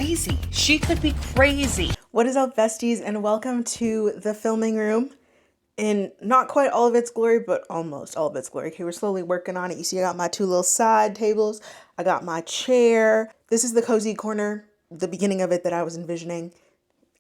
crazy. She could be crazy. What is up, besties, and welcome to the filming room in not quite all of its glory, but almost all of its glory. Okay, we're slowly working on it. You see, I got my two little side tables. I got my chair. This is the cozy corner, the beginning of it that I was envisioning.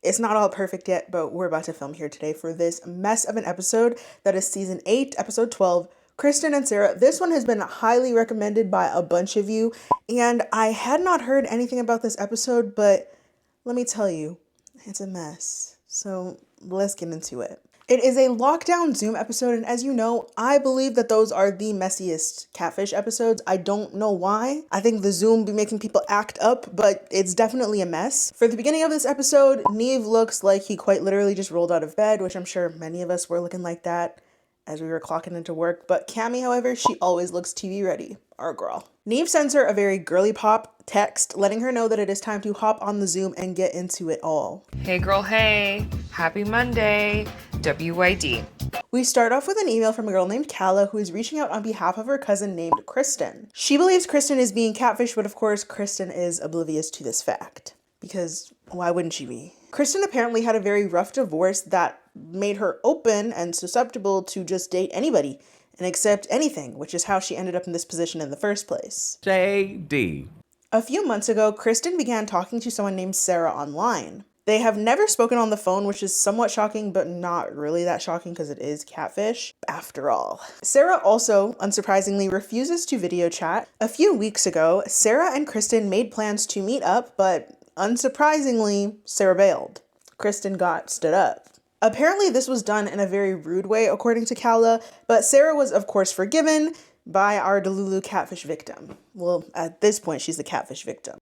It's not all perfect yet, but we're about to film here today for this mess of an episode that is season 8, episode 12, Kristen and Sarah. This one has been highly recommended by a bunch of you, and I had not heard anything about this episode, but let me tell you, it's a mess. So let's get into it. It is a lockdown Zoom episode, and as you know, I believe that those are the messiest Catfish episodes. I don't know why. I think the Zoom be making people act up, but it's definitely a mess. For the beginning of this episode, Neve looks like he quite literally just rolled out of bed, which I'm sure many of us were looking like that as we were clocking into work. But Cammy, however, she always looks TV ready. Our girl. Neve sends her a very girly pop text, letting her know that it is time to hop on the Zoom and get into it all. Hey girl, hey. Happy Monday. WYD. We start off with an email from a girl named Kala who is reaching out on behalf of her cousin named Kristen. She believes Kristen is being catfished, but of course Kristen is oblivious to this fact. Because why wouldn't she be? Kristen apparently had a very rough divorce that made her open and susceptible to just date anybody and accept anything, which is how she ended up in this position in the first place. JD. A few months ago, Kristen began talking to someone named Sarah online. They have never spoken on the phone, which is somewhat shocking, but not really that shocking because it is Catfish, after all. Sarah also, unsurprisingly, refuses to video chat. A few weeks ago, Sarah and Kristen made plans to meet up, but unsurprisingly, Sarah bailed. Kristen got stood up. Apparently, this was done in a very rude way, according to Kala, but Sarah was, of course, forgiven by our Delulu catfish victim. Well, at this point, she's the catfish victim.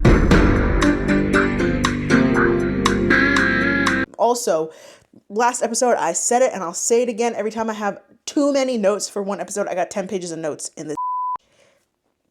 Also, last episode, I said it and I'll say it again. Every time I have too many notes for one episode, I got 10 pages of notes in this.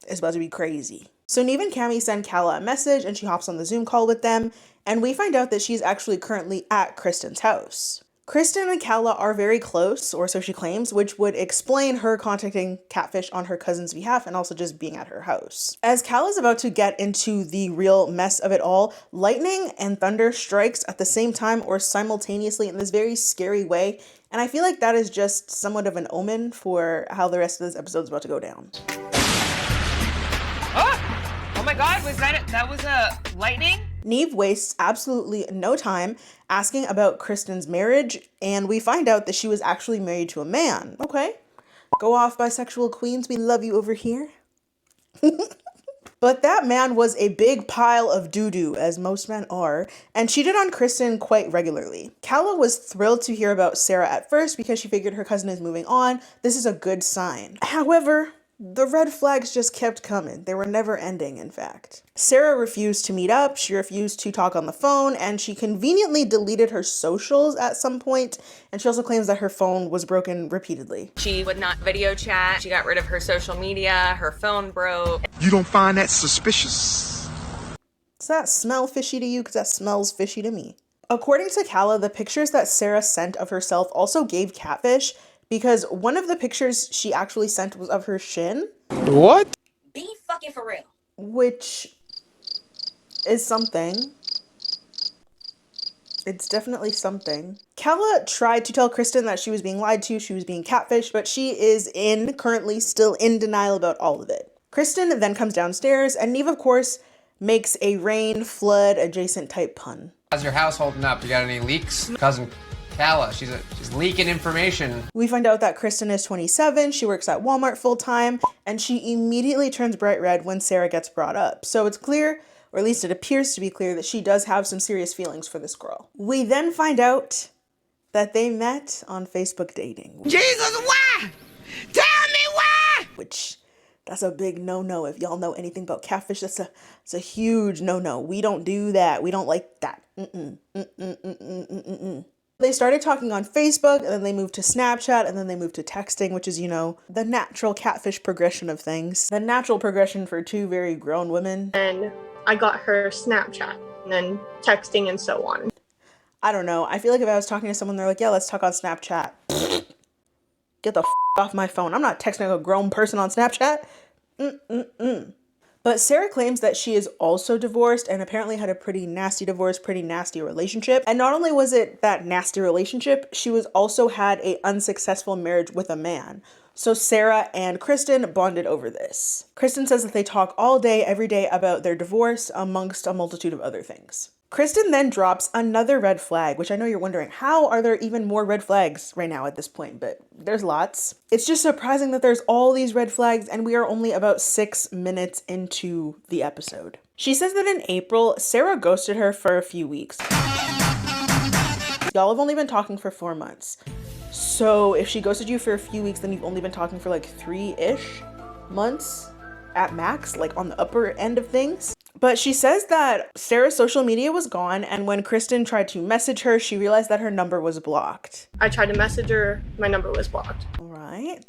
It's about to be crazy. So Neve and Cammy send Kala a message and she hops on the Zoom call with them. And we find out that she's actually currently at Kristen's house. Kristen and Kala are very close, or so she claims, which would explain her contacting Catfish on her cousin's behalf and also just being at her house. As Kala's about to get into the real mess of it all, lightning and thunder strikes at the same time or simultaneously in this very scary way, and I feel like that is just somewhat of an omen for how the rest of this episode is about to go down. Oh my God, was that it? That was a lightning? Neve wastes absolutely no time asking about Kristen's marriage, and we find out that she was actually married to a man. Okay, go off, bisexual queens, we love you over here. But that man was a big pile of doo-doo, as most men are, and cheated on Kristen quite regularly. Kala was thrilled to hear about Sarah at first because she figured her cousin is moving on. This is a good sign. However, the red flags just kept coming. They were never ending, in fact. Sarah refused to meet up, she refused to talk on the phone, and she conveniently deleted her socials at some point, and she also claims that her phone was broken repeatedly. She would not video chat. She got rid of her social media. Her phone broke. You don't find that suspicious? Does that smell fishy to you? Because that smells fishy to me. According to Kala, the pictures that Sarah sent of herself also gave Catfish, because one of the pictures she actually sent was of her shin. What? Be fucking for real. Which is something. It's definitely something. Kala tried to tell Kristen that she was being lied to, she was being catfished, but she is currently still in denial about all of it. Kristen then comes downstairs, and Neve, of course, makes a rain, flood, adjacent type pun. How's your house holding up? You got any leaks? Cousin Kala, she's leaking information. We find out that Kristen is 27, she works at Walmart full-time, and she immediately turns bright red when Sarah gets brought up. So it's clear, or at least it appears to be clear, that she does have some serious feelings for this girl. We then find out that they met on Facebook dating. Jesus, why? Tell me why! Which, that's a big no-no. If y'all know anything about Catfish, it's a huge no-no. We don't do that. We don't like that. They started talking on Facebook, and then they moved to Snapchat, and then they moved to texting, which is, you know, the natural Catfish progression of things. The natural progression for two very grown women. And I got her Snapchat, and then texting and so on. I don't know. I feel like if I was talking to someone, they're like, yeah, let's talk on Snapchat. Get the off my phone. I'm not texting a grown person on Snapchat. But Sarah claims that she is also divorced and apparently had a pretty nasty divorce, pretty nasty relationship. And not only was it that nasty relationship, she was also had a unsuccessful marriage with a man. So Sarah and Kristen bonded over this. Kristen says that they talk all day, every day about their divorce, amongst a multitude of other things. Kristen then drops another red flag, which I know you're wondering, how are there even more red flags right now at this point? But there's lots. It's just surprising that there's all these red flags and we are only about 6 minutes into the episode. She says that in April, Sarah ghosted her for a few weeks. Y'all have only been talking for 4 months. So if she ghosted you for a few weeks, then you've only been talking for like 3-ish months at max, like on the upper end of things. But she says that Sarah's social media was gone, and when Kristen tried to message her, she realized that her number was blocked. I tried to message her, my number was blocked. All right.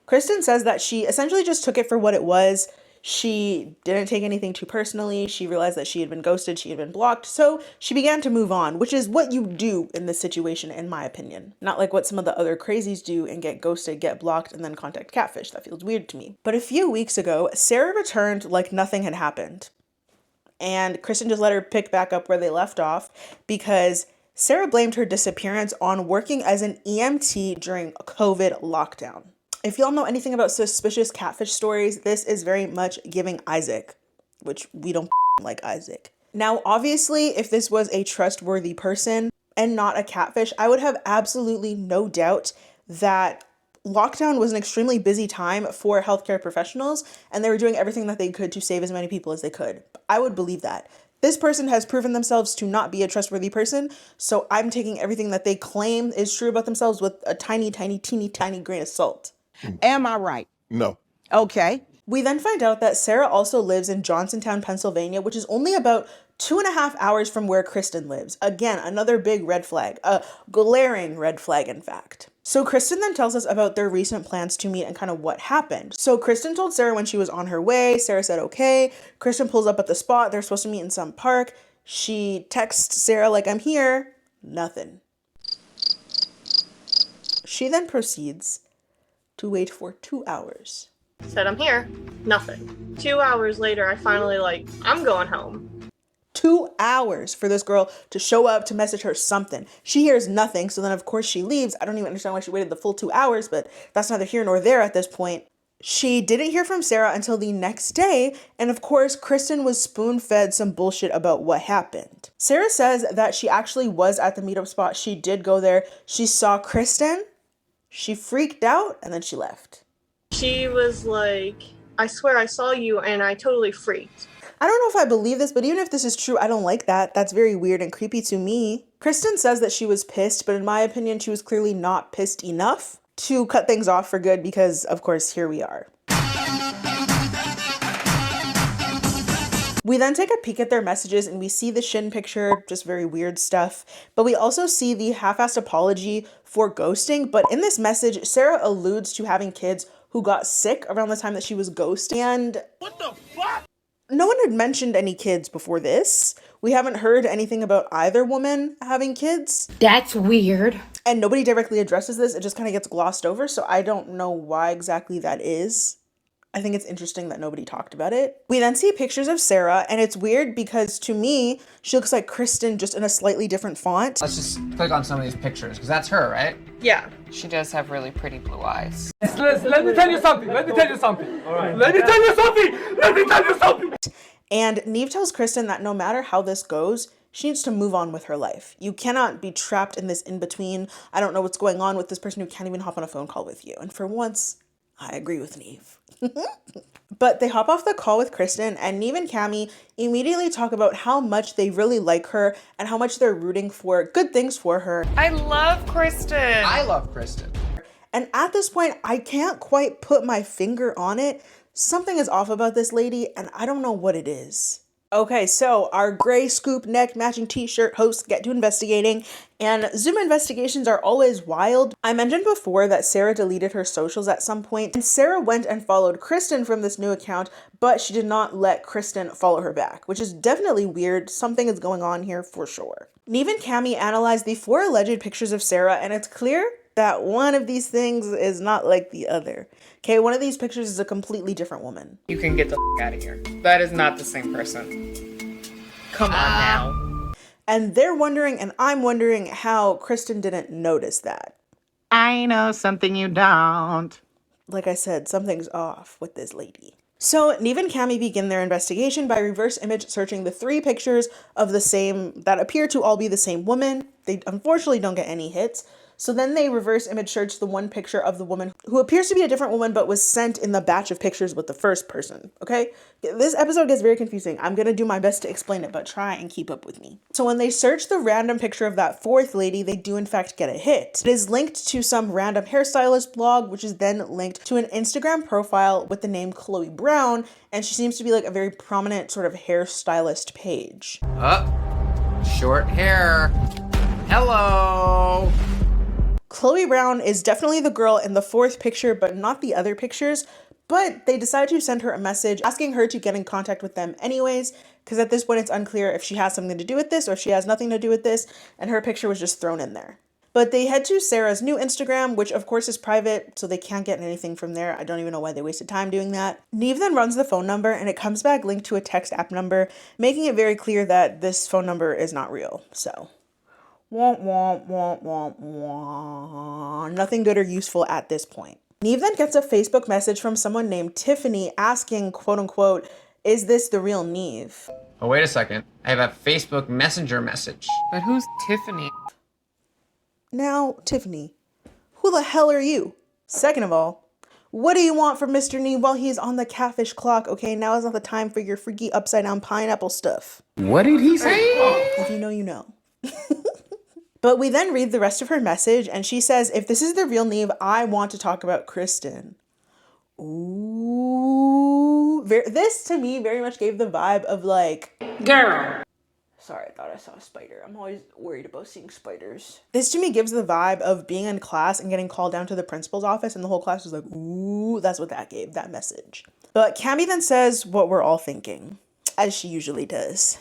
Kristen says that she essentially just took it for what it was. She didn't take anything too personally. She realized that she had been ghosted, she had been blocked, so she began to move on, which is what you do in this situation, in my opinion. Not like what some of the other crazies do and get ghosted, get blocked, and then contact Catfish. That feels weird to me. But a few weeks ago, Sarah returned like nothing had happened. And Kristen just let her pick back up where they left off because Sarah blamed her disappearance on working as an EMT during a COVID lockdown. If y'all know anything about suspicious catfish stories, this is very much giving Isaac, which we don't like Isaac. Now, obviously, if this was a trustworthy person and not a catfish, I would have absolutely no doubt that lockdown was an extremely busy time for healthcare professionals and they were doing everything that they could to save as many people as they could. I would believe that. This person has proven themselves to not be a trustworthy person, so I'm taking everything that they claim is true about themselves with a tiny, tiny, teeny, tiny grain of salt. Am I right? No. Okay. We then find out that Sarah also lives in Johnsontown, Pennsylvania, which is only about 2.5 hours from where Kristen lives. Again, another big red flag, a glaring red flag, in fact. So Kristen then tells us about their recent plans to meet and kind of what happened. So Kristen told Sarah when she was on her way. Sarah said, okay. Kristen pulls up at the spot. They're supposed to meet in some park. She texts Sarah like, I'm here. Nothing. She then proceeds to wait for 2 hours. Said I'm here, nothing. 2 hours later, I finally I'm going home. 2 hours for this girl to show up, to message her something. She hears nothing, so then of course she leaves. I don't even understand why she waited the full 2 hours, but that's neither here nor there at this point. She didn't hear from Sarah until the next day, and of course, Kristen was spoon-fed some bullshit about what happened. Sarah says that she actually was at the meetup spot. She did go there. She saw Kristen. She freaked out, and then she left. She was like, I swear I saw you, and I totally freaked. I don't know if I believe this, but even if this is true, I don't like that. That's very weird and creepy to me. Kristen says that she was pissed, but in my opinion, she was clearly not pissed enough to cut things off for good because, of course, here we are. We then take a peek at their messages and we see the shin picture, just very weird stuff. But we also see the half-assed apology for ghosting. But in this message, Sarah alludes to having kids who got sick around the time that she was ghosting. And what the fuck? No one had mentioned any kids before this. We haven't heard anything about either woman having kids. That's weird. And nobody directly addresses this. It just kind of gets glossed over. So I don't know why exactly that is. I think it's interesting that nobody talked about it. We then see pictures of Sarah, and it's weird because to me, she looks like Kristen just in a slightly different font. Let's just click on some of these pictures, because that's her, right? Yeah. She does have really pretty blue eyes. Let me tell you something. All right. Let me tell you something. And Neve tells Kristen that no matter how this goes, she needs to move on with her life. You cannot be trapped in this in-between. I don't know what's going on with this person who can't even hop on a phone call with you. And for once, I agree with Neve. But they hop off the call with Kristen, and Neve and Cami immediately talk about how much they really like her and how much they're rooting for good things for her. I love Kristen. I love Kristen. And at this point, I can't quite put my finger on it. Something is off about this lady, and I don't know what it is. Okay, so our gray scoop neck matching t-shirt hosts get to investigating, and Zoom investigations are always wild. I mentioned before that Sarah deleted her socials at some point, and Sarah went and followed Kristen from this new account, but she did not let Kristen follow her back, which is definitely weird. Something is going on here for sure. Neve and Cami analyzed the 4 alleged pictures of Sarah, and it's clear that one of these things is not like the other. Okay, one of these pictures is a completely different woman. You can get the out of here. That is not the same person. Come on now. And they're wondering, and I'm wondering how Kristen didn't notice that. I know something you don't. Like I said, something's off with this lady. So Neve and Cammy begin their investigation by reverse image searching the 3 pictures of the same, that appear to all be the same woman. They unfortunately don't get any hits. So then they reverse image search the one picture of the woman who appears to be a different woman but was sent in the batch of pictures with the first person, okay? This episode gets very confusing. I'm gonna do my best to explain it, but try and keep up with me. So when they search the random picture of that 4th lady, they do in fact get a hit. It is linked to some random hairstylist blog, which is then linked to an Instagram profile with the name Chloe Brown, and she seems to be like a very prominent sort of hairstylist page. Short hair. Hello. Chloe Brown is definitely the girl in the 4th picture, but not the other pictures. But they decide to send her a message asking her to get in contact with them anyways, because at this point it's unclear if she has something to do with this or if she has nothing to do with this, and her picture was just thrown in there. But they head to Sarah's new Instagram, which of course is private, so they can't get anything from there. I don't even know why they wasted time doing that. Neve then runs the phone number, and it comes back linked to a text app number, making it very clear that this phone number is not real. So, womp womp womp womp womp. Nothing good or useful at this point. Neve then gets a Facebook message from someone named Tiffany asking, quote unquote, is this the real Neve? Oh, wait a second. I have a Facebook Messenger message. But who's Tiffany? Now, Tiffany, who the hell are you? Second of all, what do you want from Mr. Neve while he's on the catfish clock? Okay, now is not the time for your freaky upside down pineapple stuff. What did he say? If you know, you know. But we then read the rest of her message, and she says, if this is the real Neve, I want to talk about Kristen. Ooh. This, to me, very much gave the vibe of, like... Girl. Sorry, I thought I saw a spider. I'm always worried about seeing spiders. This, to me, gives the vibe of being in class and getting called down to the principal's office, and the whole class was like, ooh, that's what that gave, that message. But Cammy then says what we're all thinking, as she usually does.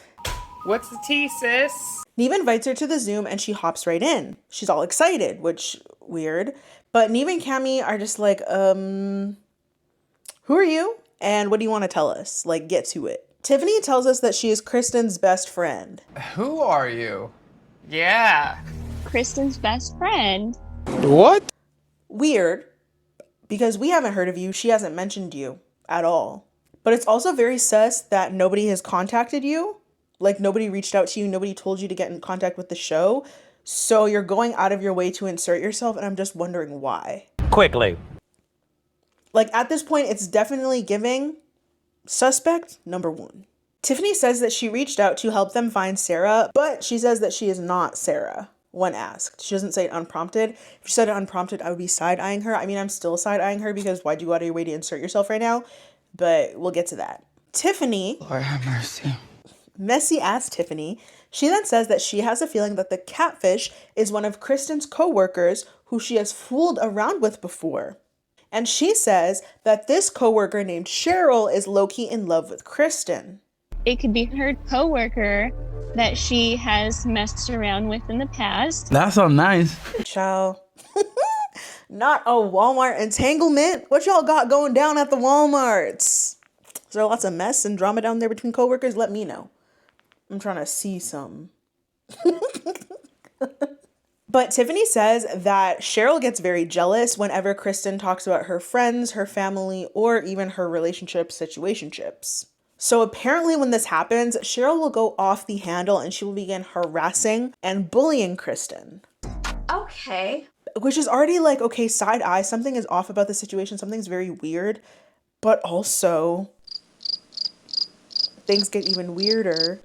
What's the tea, sis? Neve invites her to the Zoom and she hops right in. She's all excited, which, weird. But Neve and Cammy are just like, who are you? And what do you want to tell us? Like, get to it. Tiffany tells us that she is Kristen's best friend. Who are you? Yeah. Kristen's best friend. What? Weird, because we haven't heard of you. She hasn't mentioned you at all. But it's also very sus that nobody has contacted you. Like, nobody reached out to you. Nobody told you to get in contact with the show. So you're going out of your way to insert yourself, and I'm just wondering why. Quickly. Like, at this point, it's definitely giving suspect number 1. Tiffany says that she reached out to help them find Sarah, but she says that she is not Sarah when asked. She doesn't say it unprompted. If she said it unprompted, I would be side-eyeing her. I mean, I'm still side-eyeing her because why'd you go out of your way to insert yourself right now? But we'll get to that. Tiffany... Lord have mercy. Messy-ass Tiffany. She then says that she has a feeling that the Catfish is one of Kristen's co-workers who she has fooled around with before. And she says that this co-worker named Cheryl is low-key in love with Kristen. It could be her coworker that she has messed around with in the past. That's so nice. Child. Not a Walmart entanglement. What y'all got going down at the Walmarts? Is there lots of mess and drama down there between coworkers? Let me know. I'm trying to see some. But Tiffany says that Cheryl gets very jealous whenever Kristen talks about her friends, her family, or even her relationship situationships. So apparently when this happens, Cheryl will go off the handle and she will begin harassing and bullying Kristen. Okay. Which is already like, okay, side eye, something is off about the situation, something's very weird. But also, things get even weirder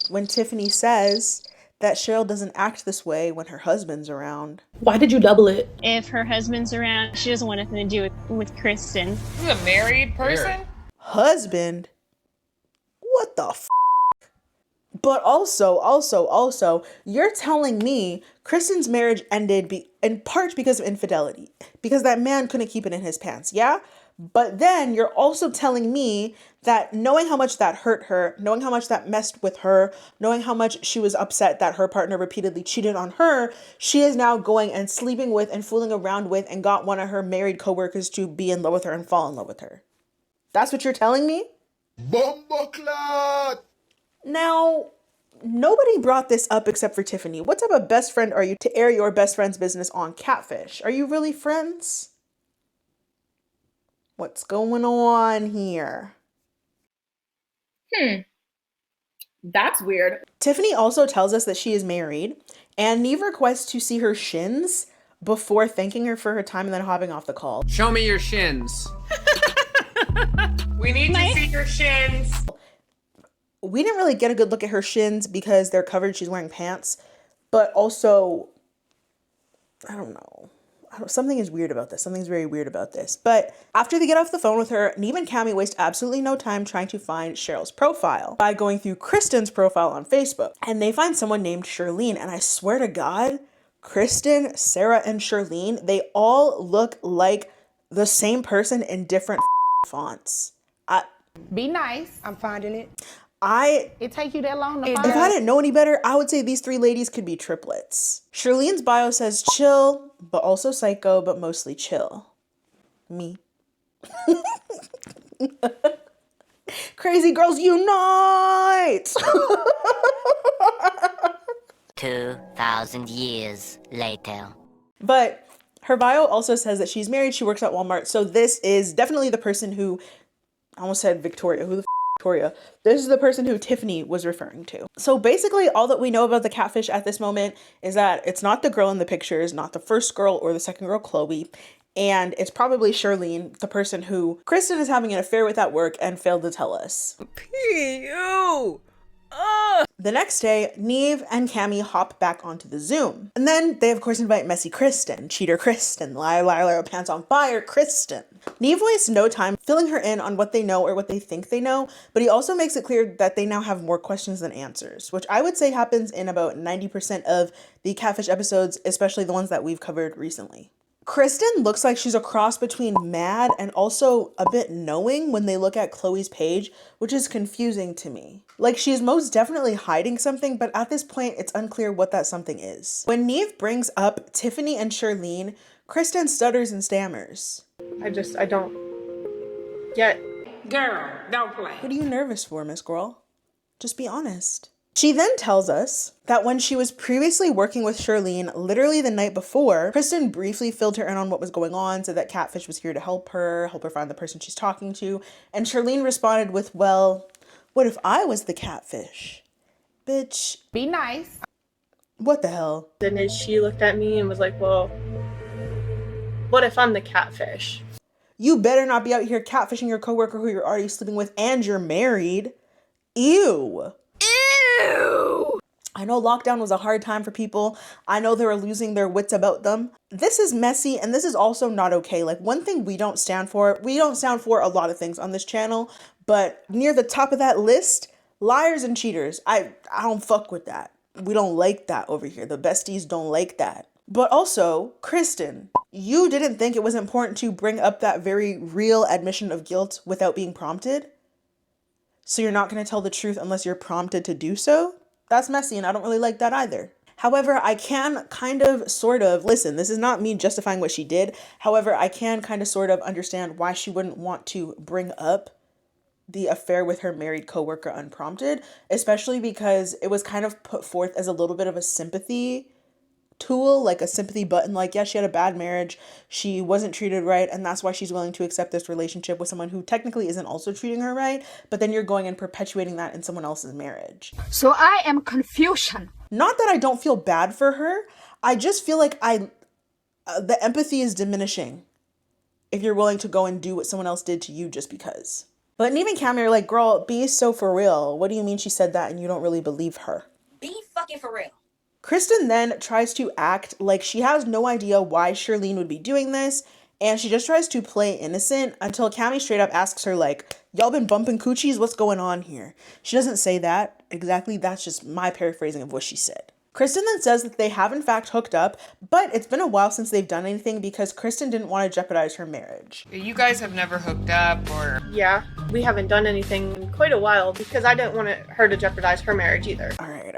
when Tiffany says that Cheryl doesn't act this way when her husband's around. Why did you double it? If her husband's around, she doesn't want nothing to do with Kristen. This is a married person? Husband? What the f***? But also, you're telling me Kristen's marriage ended in part because of infidelity. Because that man couldn't keep it in his pants, yeah? But then you're also telling me that knowing how much that hurt her, knowing how much that messed with her, knowing how much she was upset that her partner repeatedly cheated on her, she is now going and sleeping with and fooling around with and got one of her married coworkers to be in love with her and fall in love with her. That's what you're telling me? Bumbleclot! Now, nobody brought this up except for Tiffany. What type of best friend are you to air your best friend's business on Catfish? Are you really friends? What's going on here? That's weird. Tiffany also tells us that she is married, and Neve requests to see her shins before thanking her for her time and then hopping off the call. Show me your shins. We need to see your shins. We didn't really get a good look at her shins because they're covered. She's wearing pants, but also, I don't know. Something is weird about this. Something's very weird about this. But after they get off the phone with her, Neve and Cami waste absolutely no time trying to find Cheryl's profile by going through Kristen's profile on Facebook. And they find someone named Charlene. And I swear to God, Kristen, Sarah, and Charlene, they all look like the same person in different fonts. Be nice. I'm finding it. It take you that long to find If I didn't know any better, I would say these three ladies could be triplets. Charlene's bio says chill, but also psycho, but mostly chill. Me. Crazy girls unite! 2,000 years later. But her bio also says that she's married, she works at Walmart, so this is definitely the person who, I almost said Victoria, who the Victoria. This is the person who Tiffany was referring to. So basically all that we know about the Catfish at this moment is that it's not the girl in the pictures, not the first girl or the second girl, Chloe, and it's probably Charlene, the person who Kristen is having an affair with at work and failed to tell us. P.U. The next day, Neve and Cami hop back onto the Zoom. And then they of course invite messy Kristen, cheater Kristen, liar, pants on fire Kristen. Neve wastes no time filling her in on what they know or what they think they know, but he also makes it clear that they now have more questions than answers, which I would say happens in about 90% of the Catfish episodes, especially the ones that we've covered recently. Kristen looks like she's a cross between mad and also a bit knowing when they look at Chloe's page, which is confusing to me. Like, she's most definitely hiding something, but at this point, it's unclear what that something is. When Neve brings up Tiffany and Charlene, Kristen stutters and stammers. I don't get. Girl, don't play. What are you nervous for, Miss Girl? Just be honest. She then tells us that when she was previously working with Charlene, literally the night before, Kristen briefly filled her in on what was going on, said that Catfish was here to help her find the person she's talking to. And Charlene responded with, well, what if I was the Catfish? Bitch. Be nice. What the hell? Then she looked at me and was like, well, what if I'm the Catfish? You better not be out here catfishing your coworker who you're already sleeping with and you're married. Ew. Ew. I know lockdown was a hard time for people. I know they were losing their wits about them. This is messy and this is also not okay. Like, one thing we don't stand for a lot of things on this channel, but near the top of that list, liars and cheaters. I don't fuck with that. We don't like that over here. The besties don't like that. But also, Kristen, you didn't think it was important to bring up that very real admission of guilt without being prompted? So you're not going to tell the truth unless you're prompted to do so? That's messy and I don't really like that either. However, I can listen, this is not me justifying what she did. However, I can sort of understand why she wouldn't want to bring up the affair with her married coworker unprompted, especially because it was kind of put forth as a little bit of a sympathy tool, like a sympathy button, like, yeah, she had a bad marriage, she wasn't treated right, and that's why she's willing to accept this relationship with someone who technically isn't also treating her right, but then you're going and perpetuating that in someone else's marriage. So I am confusion. Not that I don't feel bad for her, I just feel like the empathy is diminishing if you're willing to go and do what someone else did to you just because. But Neve and Cami are like, girl, be so for real. What do you mean she said that and you don't really believe her? Be fucking for real. Kristen then tries to act like she has no idea why Charlene would be doing this, and she just tries to play innocent until Cami straight up asks her, like, y'all been bumping coochies? What's going on here? She doesn't say that exactly. That's just my paraphrasing of what she said. Kristen then says that they have in fact hooked up, but it's been a while since they've done anything because Kristen didn't want to jeopardize her marriage. You guys have never hooked up or... Yeah, we haven't done anything in quite a while because I didn't want her to jeopardize her marriage either. All right.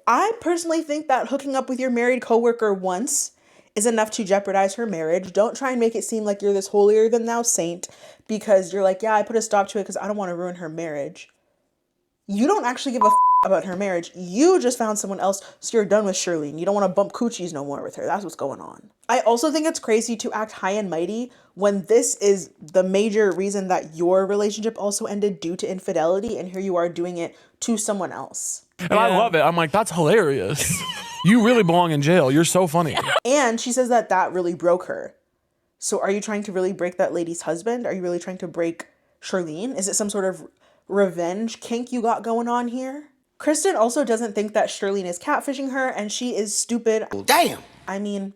I personally think that hooking up with your married coworker once is enough to jeopardize her marriage. Don't try and make it seem like you're this holier than thou saint because you're like, yeah, I put a stop to it because I don't want to ruin her marriage. You don't actually give a about her marriage. You just found someone else, so you're done with Shirley and you don't want to bump coochies no more with her. That's what's going on. I also think it's crazy to act high and mighty when this is the major reason that your relationship also ended due to infidelity, and here you are doing it to someone else. And I love it. I'm like, that's hilarious. You really belong in jail. You're so funny. And she says that really broke her. So are you trying to really break that lady's husband? Are you really trying to break Charlene? Is it some sort of revenge kink you got going on here? Kristen also doesn't think that Charlene is catfishing her, and she is stupid. Damn! I mean,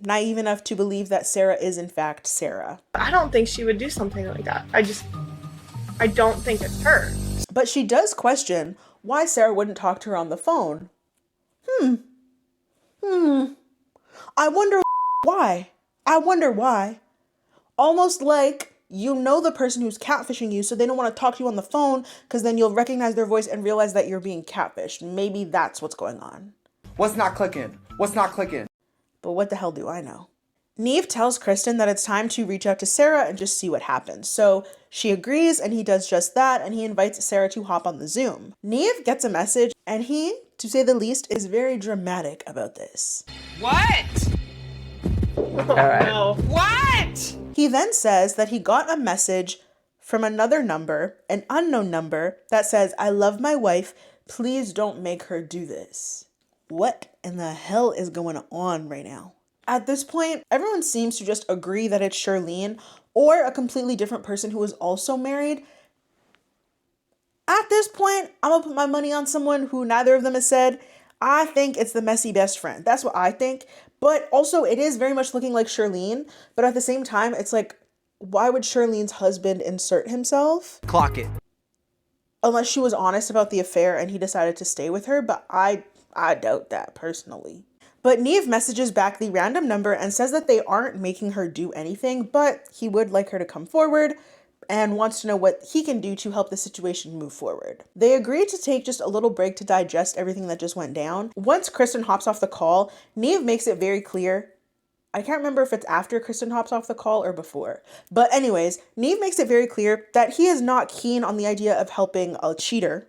naive enough to believe that Sarah is in fact Sarah. I don't think she would do something like that. I don't think it's her. But she does question why Sarah wouldn't talk to her on the phone. I wonder why. Almost like you know the person who's catfishing you, so they don't want to talk to you on the phone because then you'll recognize their voice and realize that you're being catfished. Maybe that's what's going on. What's not clicking? But what the hell do I know? Neve tells Kristen that it's time to reach out to Sarah and just see what happens. So she agrees and he does just that, and he invites Sarah to hop on the Zoom. Neve gets a message and he, to say the least, is very dramatic about this. What? No. What? He then says that he got a message from another number, an unknown number, that says, "I love my wife. Please don't make her do this." What in the hell is going on right now? At this point, everyone seems to just agree that it's Charlene or a completely different person who is also married. At this point, I'm gonna put my money on someone who neither of them has said. I think it's the messy best friend. That's what I think. But also, it is very much looking like Charlene. But at the same time, it's like, why would Charlene's husband insert himself? Clock it. Unless she was honest about the affair and he decided to stay with her. But I doubt that personally. But Neve messages back the random number and says that they aren't making her do anything, but he would like her to come forward and wants to know what he can do to help the situation move forward. They agree to take just a little break to digest everything that just went down. Once Kristen hops off the call, Neve makes it very clear. I can't remember if it's after Kristen hops off the call or before. But anyways, Neve makes it very clear that he is not keen on the idea of helping a cheater.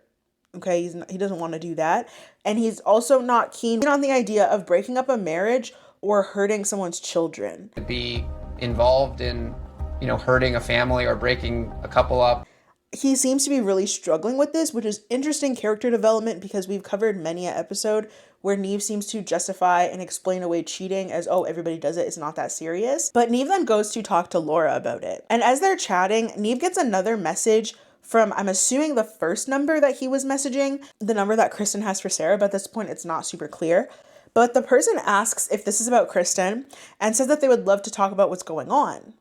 Okay, he doesn't want to do that. And he's also not keen on the idea of breaking up a marriage or hurting someone's children. Be involved in, hurting a family or breaking a couple up. He seems to be really struggling with this, which is interesting character development because we've covered many an episode where Neve seems to justify and explain away cheating as, oh, everybody does it, it's not that serious. But Neve then goes to talk to Laura about it. And as they're chatting, Neve gets another message from, I'm assuming, the first number that he was messaging, the number that Kristen has for Sarah, but at this point it's not super clear. But the person asks if this is about Kristen and says that they would love to talk about what's going on.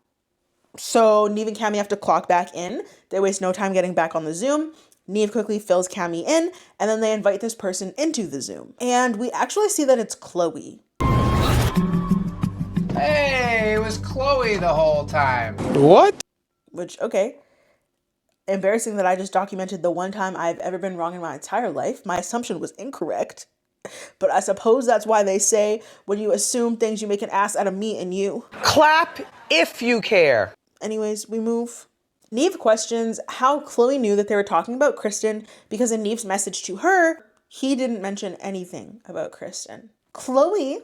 So Neve and Cammy have to clock back in. They waste no time getting back on the Zoom. Neve quickly fills Cammy in, and then they invite this person into the Zoom. And we actually see that it's Chloe. Hey, it was Chloe the whole time. What? Which, okay. Embarrassing that I just documented the one time I've ever been wrong in my entire life. My assumption was incorrect. But I suppose that's why they say when you assume things, you make an ass out of me and you. Clap if you care. Anyways, we move. Neve questions how Chloe knew that they were talking about Kristen because in Neve's message to her, he didn't mention anything about Kristen. Chloe,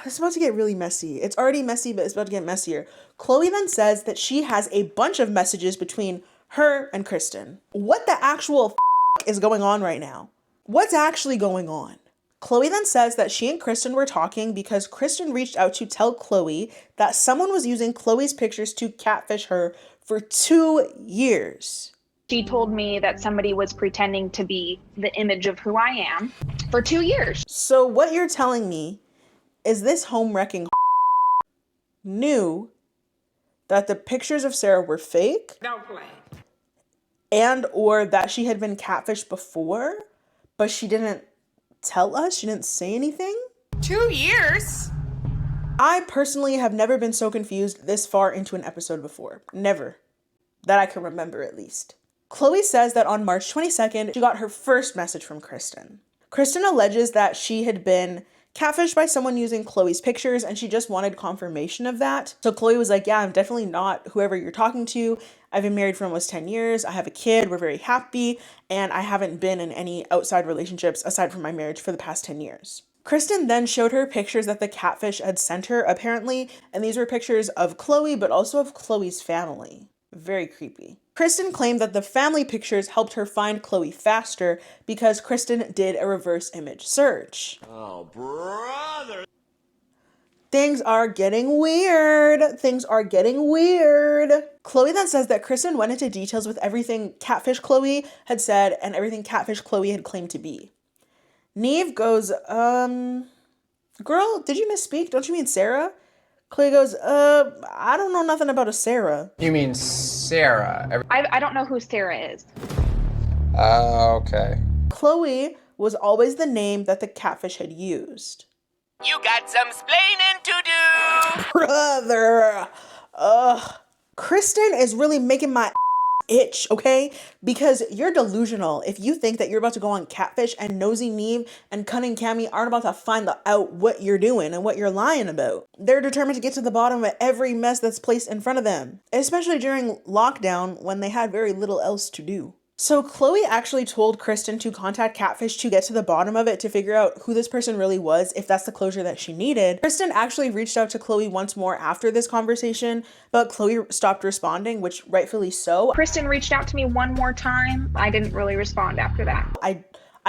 this is about to get really messy. It's already messy, but it's about to get messier. Chloe then says that she has a bunch of messages between her and Kristen. What the actual is going on right now? What's actually going on? Chloe then says that she and Kristen were talking because Kristen reached out to tell Chloe that someone was using Chloe's pictures to catfish her for 2 years. She told me that somebody was pretending to be the image of who I am for 2 years. So what you're telling me is this home wrecking knew that the pictures of Sarah were fake? Don't play. And or that she had been catfished before, but she didn't tell us. She didn't say anything. 2 years? I personally have never been so confused this far into an episode before. Never. That I can remember, at least. Chloe says that on March 22nd, she got her first message from Kristen. Kristen alleges that she had been catfished by someone using Chloe's pictures, and she just wanted confirmation of that. So Chloe was like, yeah, I'm definitely not whoever you're talking to. I've been married for almost 10 years. I have a kid. We're very happy. And I haven't been in any outside relationships aside from my marriage for the past 10 years. Kristen then showed her pictures that the catfish had sent her, apparently, and these were pictures of Chloe, but also of Chloe's family. Very creepy. Kristen claimed that the family pictures helped her find Chloe faster because Kristen did a reverse image search. Oh, brother. Things are getting weird. Things are getting weird. Chloe then says that Kristen went into details with everything Catfish Chloe had said and everything Catfish Chloe had claimed to be. Neve goes, girl, did you misspeak? Don't you mean Sarah? Chloe goes, I don't know nothing about a Sarah. You mean Sarah? I don't know who Sarah is. Okay. Chloe was always the name that the catfish had used. You got some splaining to do. Brother. Kristen is really making my itch, okay? Because you're delusional if you think that you're about to go on Catfish and Nosy Neve and Cunning Cammy aren't about to find out what you're doing and what you're lying about. They're determined to get to the bottom of every mess that's placed in front of them, especially during lockdown when they had very little else to do. So Chloe actually told Kristen to contact Catfish to get to the bottom of it, to figure out who this person really was, if that's the closure that she needed. Kristen actually reached out to Chloe once more after this conversation, but Chloe stopped responding, which rightfully so. Kristen reached out to me one more time. I didn't really respond after that. I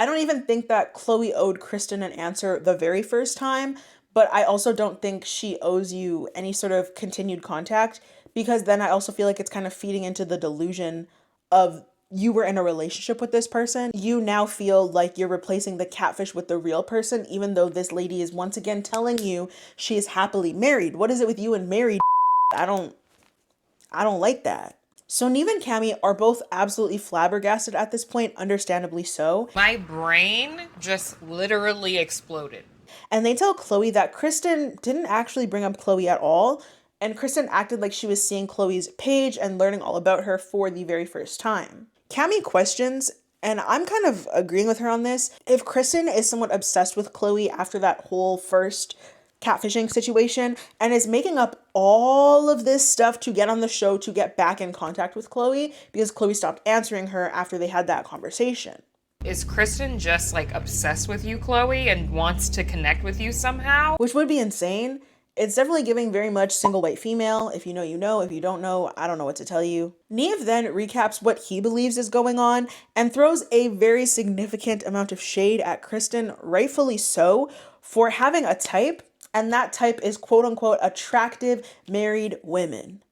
don't even think that Chloe owed Kristen an answer the very first time, but I also don't think she owes you any sort of continued contact, because then I also feel like it's kind of feeding into the delusion of you were in a relationship with this person. You now feel like you're replacing the catfish with the real person, even though this lady is once again telling you she is happily married. What is it with you and married? I don't like that. So Neve and Cammy are both absolutely flabbergasted at this point, understandably so. My brain just literally exploded. And they tell Chloe that Kristen didn't actually bring up Chloe at all, and Kristen acted like she was seeing Chloe's page and learning all about her for the very first time. Cammy questions, and I'm kind of agreeing with her on this, if Kristen is somewhat obsessed with Chloe after that whole first catfishing situation and is making up all of this stuff to get on the show to get back in contact with Chloe because Chloe stopped answering her after they had that conversation. Is Kristen just like obsessed with you, Chloe, and wants to connect with you somehow? Which would be insane. It's definitely giving very much single white female. If you know, you know. If you don't know, I don't know what to tell you. Neve then recaps what he believes is going on and throws a very significant amount of shade at Kristen, rightfully so, for having a type, and that type is quote unquote attractive married women.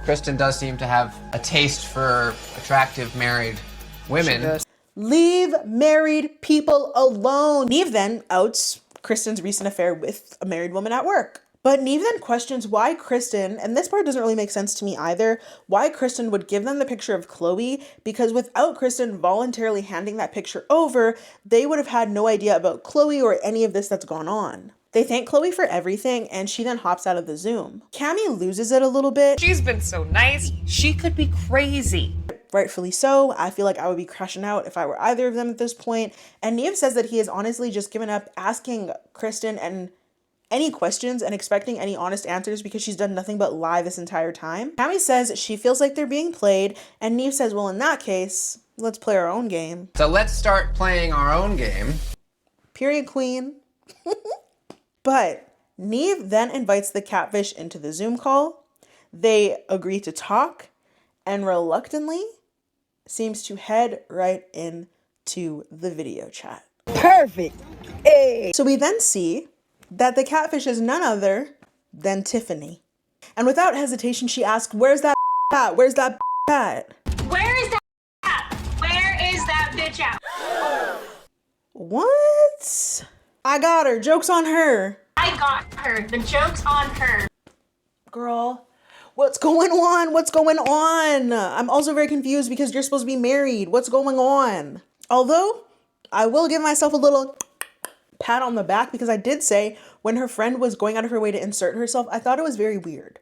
Kristen does seem to have a taste for attractive married women. Leave married people alone. Neve then outs Kristen's recent affair with a married woman at work. But Neve then questions why Kristen, and this part doesn't really make sense to me either, why Kristen would give them the picture of Chloe, because without Kristen voluntarily handing that picture over, they would have had no idea about Chloe or any of this that's gone on. They thank Chloe for everything, and she then hops out of the Zoom. Cammy loses it a little bit. She's been so nice. She could be crazy. Rightfully so. I feel like I would be crashing out if I were either of them at this point. And Neve says that he has honestly just given up asking Kristen and any questions and expecting any honest answers because she's done nothing but lie this entire time. Cammy says she feels like they're being played, and Neve says, well, in that case, let's play our own game. So let's start playing our own game. Period, queen. But Neve then invites the catfish into the Zoom call. They agree to talk and reluctantly seems to head right into the video chat. Perfect. Hey. So we then see that the catfish is none other than Tiffany. And without hesitation, she asks, where's that at? Where's that at? Where is that at? Where is that bitch at? What? I got her. Joke's on her. I got her. The joke's on her. Girl, what's going on? What's going on? I'm also very confused because you're supposed to be married. What's going on? Although, I will give myself a little pat on the back, because I did say when her friend was going out of her way to insert herself, I thought it was very weird.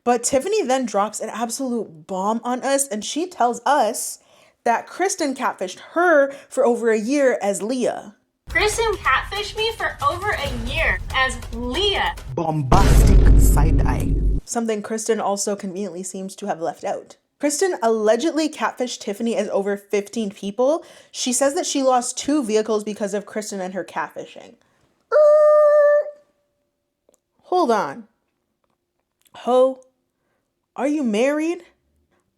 But Tiffany then drops an absolute bomb on us, and she tells us that Kristen catfished her for over a year as Leah. Kristen catfished me for over a year as Leah. Bombastic side eye. Something Kristen also conveniently seems to have left out. Kristen allegedly catfished Tiffany as over 15 people. She says that she lost 2 vehicles because of Kristen and her catfishing. Hold on. Ho, are you married?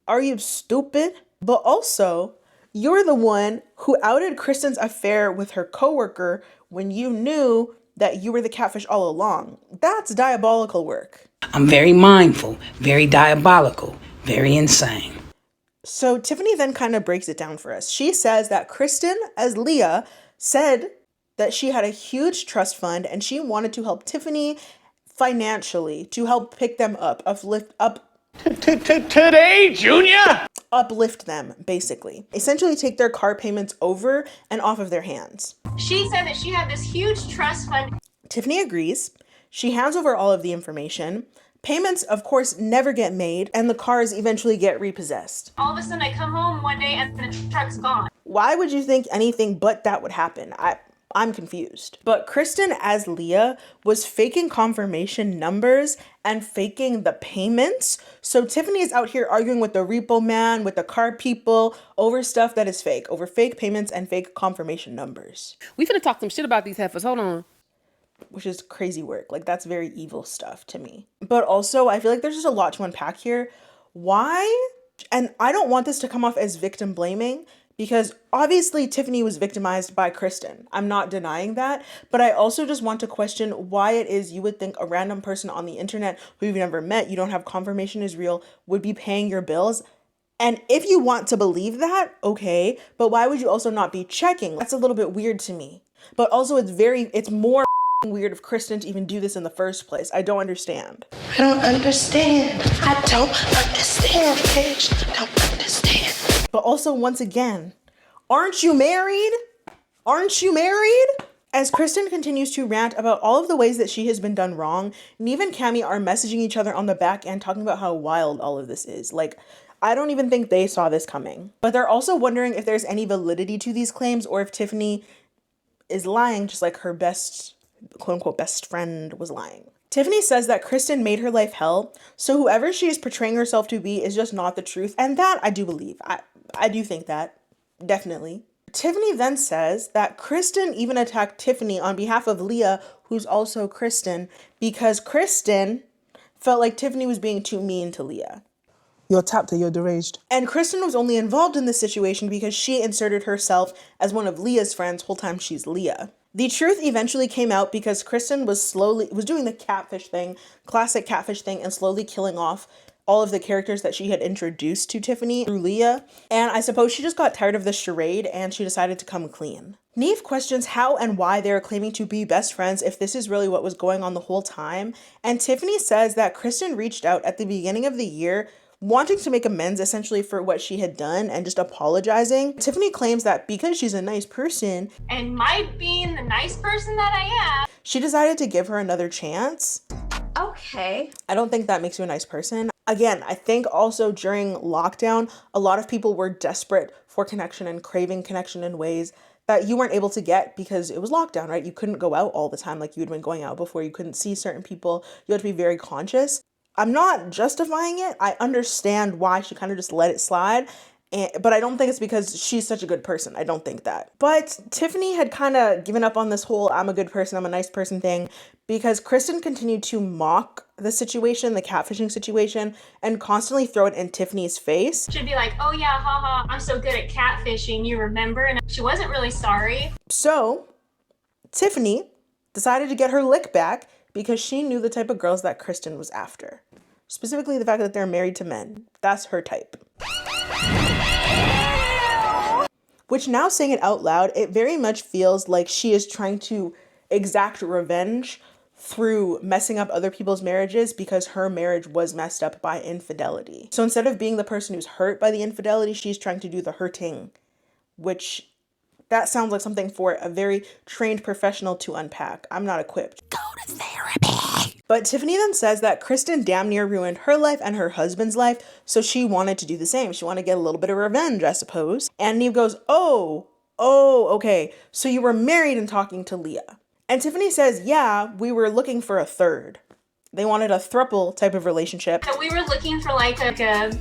Are you stupid? But also, you're the one who outed Kristen's affair with her coworker when you knew that you were the catfish all along. That's diabolical work. I'm very mindful, very diabolical, very insane. So Tiffany then kind of breaks it down for us. She says that Kristen, as Leah, said that she had a huge trust fund and she wanted to help Tiffany financially, to help pick them up, Today, Junior? Uplift them, basically. Essentially take their car payments over and off of their hands. She said that she had this huge trust fund. Tiffany agrees. She hands over all of the information. Payments, of course, never get made, and the cars eventually get repossessed. All of a sudden I come home one day and the truck's gone. Why would you think anything but that would happen? I'm confused. But Kristen, as Leah, was faking confirmation numbers and faking the payments. So Tiffany is out here arguing with the repo man, with the car people, over stuff that is fake, over fake payments and fake confirmation numbers. We finna talk some shit about these heifers. Hold on. Which is crazy work. Like, that's very evil stuff to me. But also, I feel like there's just a lot to unpack here. Why? And I don't want this to come off as victim blaming, because obviously Tiffany was victimized by Kristen. I'm not denying that. But I also just want to question why it is you would think a random person on the internet who you've never met, you don't have confirmation is real, would be paying your bills. And if you want to believe that, okay, but why would you also not be checking? That's a little bit weird to me. But also it's more weird of Kristen to even do this in the first place. I don't understand. I don't understand, bitch. I don't understand. But also, once again, aren't you married? Aren't you married? As Kristen continues to rant about all of the ways that she has been done wrong, Neve and Cami are messaging each other on the back end talking about how wild all of this is. Like, I don't even think they saw this coming. But they're also wondering if there's any validity to these claims or if Tiffany is lying just like her best, quote-unquote, best friend was lying. Tiffany says that Kristen made her life hell, so whoever she is portraying herself to be is just not the truth, and that I do believe. I do think that, definitely. Tiffany then says that Kristen even attacked Tiffany on behalf of Leah, who's also Kristen, because Kristen felt like Tiffany was being too mean to Leah. You're tapped or you're deranged. And Kristen was only involved in this situation because she inserted herself as one of Leah's friends whole time she's Leah. The truth eventually came out because Kristen was doing the catfish thing, classic catfish thing, and slowly killing off all of the characters that she had introduced to Tiffany through Leah. And I suppose she just got tired of this charade and she decided to come clean. Neve questions how and why they're claiming to be best friends if this is really what was going on the whole time. And Tiffany says that Kristen reached out at the beginning of the year wanting to make amends essentially for what she had done and just apologizing. Tiffany claims that because she's a nice person, And my being the nice person that I am, she decided to give her another chance. Okay. I don't think that makes you a nice person. Again, I think also during lockdown, a lot of people were desperate for connection and craving connection in ways that you weren't able to get because it was lockdown, right? You couldn't go out all the time like you had been going out before. You couldn't see certain people. You had to be very conscious. I'm not justifying it. I understand why she kind of just let it slide. But I don't think it's because she's such a good person. I don't think that. But Tiffany had kind of given up on this whole I'm a good person, I'm a nice person thing because Kristen continued to mock the situation, the catfishing situation, and constantly throw it in Tiffany's face. she'd be like, oh yeah, haha, I'm so good at catfishing, you remember? And she wasn't really sorry. So Tiffany decided to get her lick back because she knew the type of girls that Kristen was after. Specifically the fact that they're married to men. That's her type. Which, now saying it out loud, it very much feels like she is trying to exact revenge through messing up other people's marriages because her marriage was messed up by infidelity. So instead of being the person who's hurt by the infidelity, she's trying to do the hurting, which That sounds like something for a very trained professional to unpack. I'm not equipped. Go to therapy. But Tiffany then says that Kristen damn near ruined her life and her husband's life, so she wanted to do the same. She wanted to get a little bit of revenge, I suppose. And Neve goes, oh, okay. So you were married and talking to Leah. And Tiffany says, yeah, we were looking for a third. They wanted a throuple type of relationship. So we were looking for like a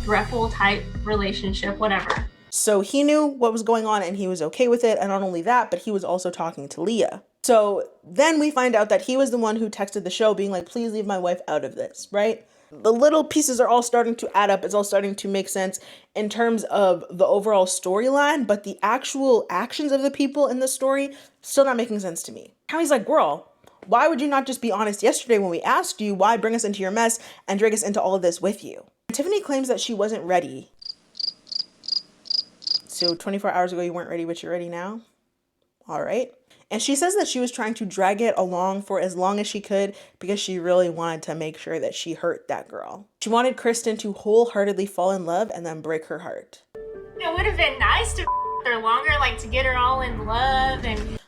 throuple type relationship, whatever. So he knew what was going on and he was okay with it. And not only that, but he was also talking to Leah. So then we find out that he was the one who texted the show being like, please leave my wife out of this, right? The little pieces are all starting to add up. It's all starting to make sense in terms of the overall storyline, but the actual actions of the people in the story still not making sense to me. Cammie's like, girl, why would you not just be honest yesterday when we asked you? Why bring us into your mess and drag us into all of this with you? Tiffany claims that she wasn't ready. So 24 hours ago, you weren't ready, but you're ready now? All right. And she says that she was trying to drag it along for as long as she could because she really wanted to make sure that she hurt that girl. She wanted Kristen to wholeheartedly fall in love and then break her heart. It would have been nice to her longer, like to get her all in love and...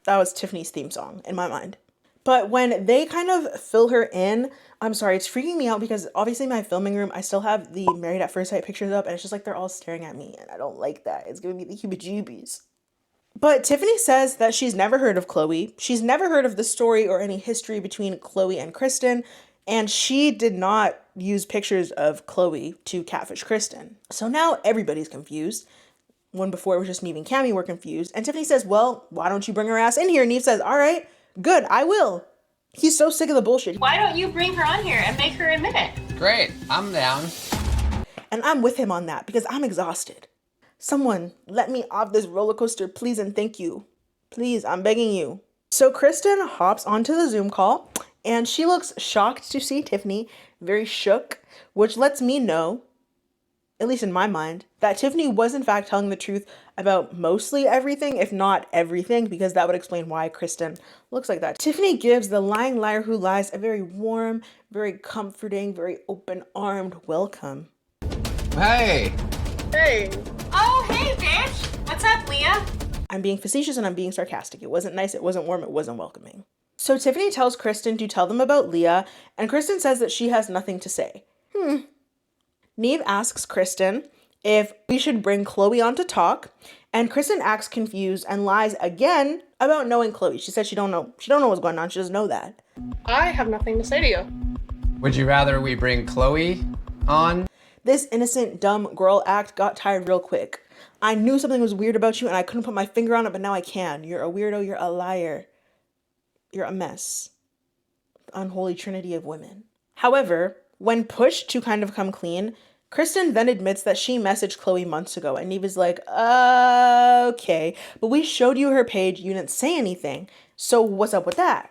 That was Tiffany's theme song in my mind. But when they kind of fill her in, I'm sorry, it's freaking me out because obviously my filming room, I still have the Married at First Sight pictures up and it's just like they're all staring at me and I don't like that. It's giving me the heebie-jeebies. But Tiffany says that she's never heard of Chloe. She's never heard of the story or any history between Chloe and Kristen. And she did not use pictures of Chloe to catfish Kristen. So now everybody's confused. When before it was just Neve and Cammie were confused. And Tiffany says, well, why don't you bring her ass in here? And Neve says, all right, good, I will. He's so sick of the bullshit. Why don't you bring her on here and make her admit it? Great, I'm down. And I'm with him on that because I'm exhausted. Someone let me off this roller coaster, please and thank you. Please, I'm begging you. So Kristen hops onto the Zoom call and she looks shocked to see Tiffany, very shook, which lets me know, at least in my mind, that Tiffany was in fact telling the truth about mostly everything, if not everything, because that would explain why Kristen looks like that. Tiffany gives the lying liar who lies a very warm, very comforting, very open-armed welcome. Hey. Hey. Oh, hey, bitch. What's up, Leah? I'm being facetious and I'm being sarcastic. It wasn't nice, it wasn't warm, it wasn't welcoming. So Tiffany tells Kristen to tell them about Leah, and Kristen says that she has nothing to say. Neve asks Kristen if we should bring Chloe on to talk, and Kristen acts confused and lies again about knowing Chloe. She says she don't know what's going on. She doesn't know that. I have nothing to say to you. Would you rather we bring Chloe on? This innocent, dumb girl act got tired real quick. I knew something was weird about you and I couldn't put my finger on it, but now I can. You're a weirdo, you're a liar. You're a mess. Unholy trinity of women. However, when pushed to kind of come clean, Kristen then admits that she messaged Chloe months ago, and Neve is like, okay, but we showed you her page, you didn't say anything, so what's up with that?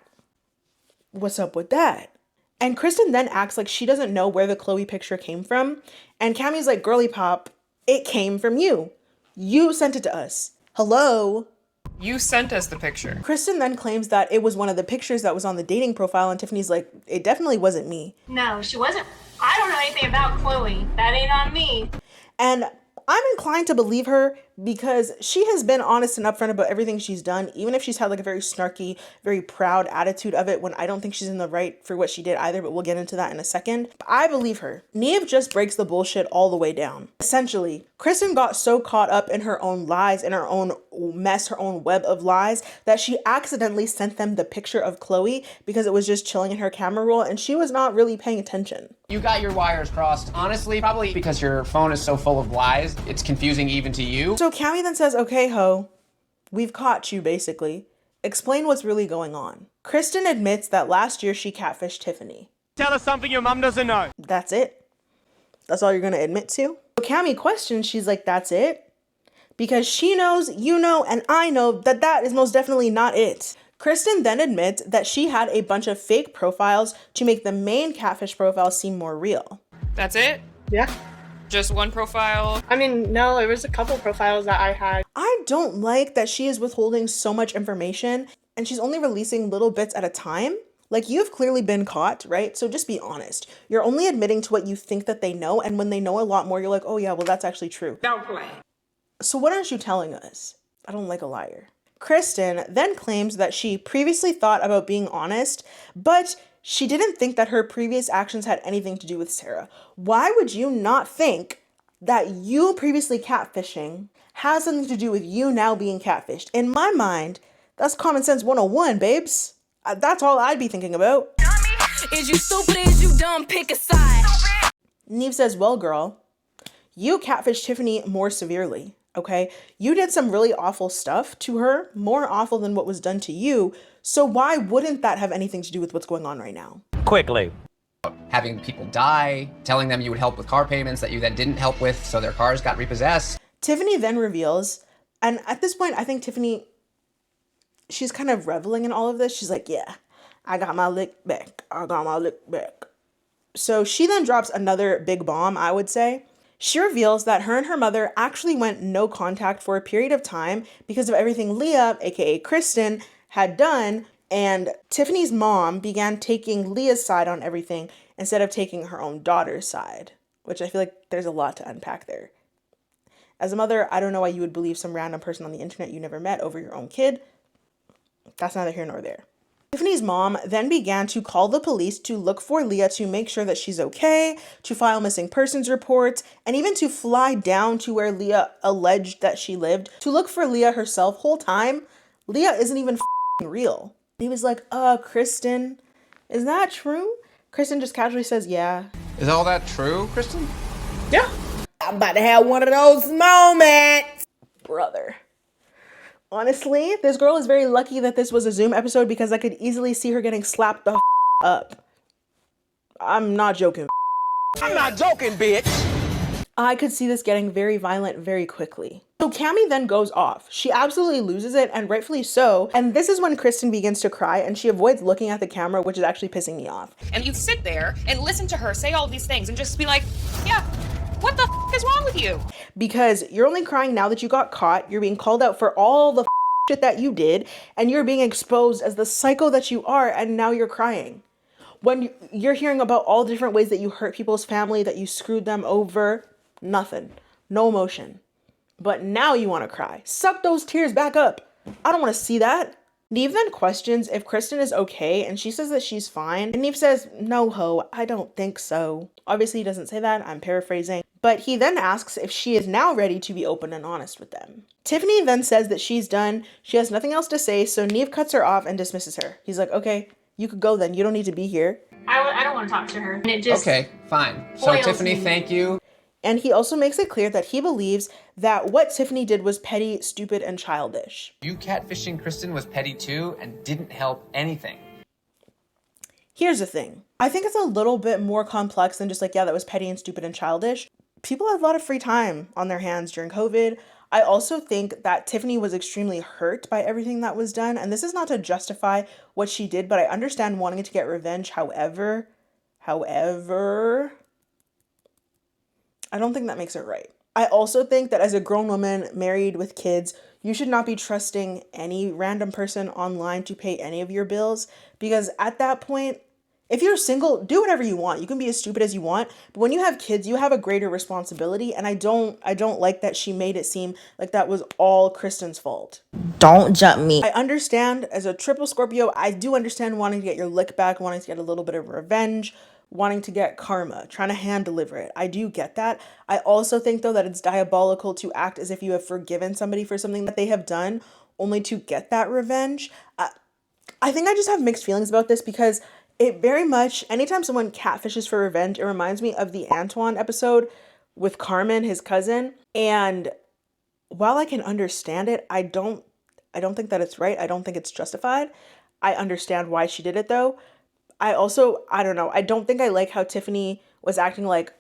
What's up with that? And Kristen then acts like she doesn't know where the Chloe picture came from, and Cammie's like, girly pop, it came from you. You sent it to us. Hello? You sent us the picture. Kristen then claims that it was one of the pictures that was on the dating profile, and Tiffany's like, it definitely wasn't me. No, she wasn't. I don't know anything about Chloe. That ain't on me. And I'm inclined to believe her because she has been honest and upfront about everything she's done, even if she's had like a very snarky, very proud attitude of it when I don't think she's in the right for what she did either, but we'll get into that in a second. But I believe her. Neve just breaks the bullshit all the way down. Essentially, Kristen got so caught up in her own lies, in her own mess, her own web of lies, that she accidentally sent them the picture of Chloe because it was just chilling in her camera roll and she was not really paying attention. You got your wires crossed. Honestly, probably because your phone is so full of lies, it's confusing even to you. So Cammie then says, okay, ho, we've caught you basically. Explain what's really going on. Kristen admits that last year she catfished Tiffany. Tell us something your mom doesn't know. That's it? That's all you're gonna admit to? So Cammie questions, she's like, that's it? Because she knows, you know, and I know that that is most definitely not it. Kristen then admits that she had a bunch of fake profiles to make the main catfish profile seem more real. That's it? Yeah. Just one profile? I mean, no, it was a couple profiles that I had. I don't like that she is withholding so much information and she's only releasing little bits at a time. Like, you've clearly been caught, right? So just be honest. You're only admitting to what you think that they know, and when they know a lot more, you're like, oh yeah, well, that's actually true. Don't play. So what aren't you telling us? I don't like a liar. Kristen then claims that she previously thought about being honest, but she didn't think that her previous actions had anything to do with Sarah. Why would you not think that you previously catfishing has something to do with you now being catfished? In my mind, that's common sense 101, babes. That's all I'd be thinking about. Is you stupid? Is you dumb? Pick a side. Neve says, well, girl, you catfished Tiffany more severely, okay? You did some really awful stuff to her, more awful than what was done to you. So why wouldn't that have anything to do with what's going on right now? Quickly. Having people die, telling them you would help with car payments that you then didn't help with, so their cars got repossessed. Tiffany then reveals, and at this point, I think Tiffany, she's kind of reveling in all of this. She's like, yeah, I got my lick back. I got my lick back. So she then drops another big bomb, I would say. She reveals that her and her mother actually went no contact for a period of time because of everything Leah, aka Kristen, had done, and Tiffany's mom began taking Leah's side on everything instead of taking her own daughter's side, which I feel like there's a lot to unpack there. As a mother, I don't know why you would believe some random person on the internet you never met over your own kid. That's neither here nor there. Tiffany's mom then began to call the police to look for Leah to make sure that she's okay, to file missing persons reports, and even to fly down to where Leah alleged that she lived to look for Leah herself. Whole time, Leah isn't even real. He was like, Kristen, is that true? Kristen just casually says, yeah. Is all that true, Kristen? Yeah. I'm about to have one of those moments. Brother. Honestly, this girl is very lucky that this was a Zoom episode because I could easily see her getting slapped the up. I'm not joking. I'm not joking, bitch. I could see this getting very violent very quickly. So Cammie then goes off. She absolutely loses it, and rightfully so. And this is when Kristen begins to cry, and she avoids looking at the camera, which is actually pissing me off. And you sit there and listen to her say all these things and just be like, yeah, what the is wrong with you? Because you're only crying now that you got caught, you're being called out for all the shit that you did, and you're being exposed as the psycho that you are, and now you're crying. When you're hearing about all the different ways that you hurt people's family, that you screwed them over, nothing. No emotion. But now you want to cry. Suck those tears back up. I don't want to see that. Neve then questions if Kristen is okay, and she says that she's fine. And Neve says, no ho, I don't think so. Obviously he doesn't say that, I'm paraphrasing. But he then asks if she is now ready to be open and honest with them. Tiffany then says that she's done. She has nothing else to say, so Neve cuts her off and dismisses her. He's like, okay, you could go then. You don't need to be here. I don't want to talk to her. And it just okay, fine. So Tiffany, thank you. And he also makes it clear that he believes that what Tiffany did was petty, stupid, and childish. You catfishing Kristen was petty too and didn't help anything. Here's the thing. I think it's a little bit more complex than just like, yeah, that was petty and stupid and childish. People have a lot of free time on their hands during COVID. I also think that Tiffany was extremely hurt by everything that was done. And this is not to justify what she did, but I understand wanting to get revenge. However, I don't think that makes it right. I also think that as a grown woman married with kids, you should not be trusting any random person online to pay any of your bills, because at that point, if you're single, do whatever you want. You can be as stupid as you want, but when you have kids, you have a greater responsibility, and I don't like that she made it seem like that was all Kristen's fault. Don't jump me. I understand as a triple Scorpio, I do understand wanting to get your lick back, wanting to get a little bit of revenge, wanting to get karma, trying to hand deliver it. I do get that. I also think though that it's diabolical to act as if you have forgiven somebody for something that they have done only to get that revenge. I think I just have mixed feelings about this because it very much, anytime someone catfishes for revenge, it reminds me of the Antoine episode with Carmen, his cousin. And while I can understand it, I don't think that it's right. I don't think it's justified. I understand why she did it though. I don't know. I don't think I like how Tiffany was acting like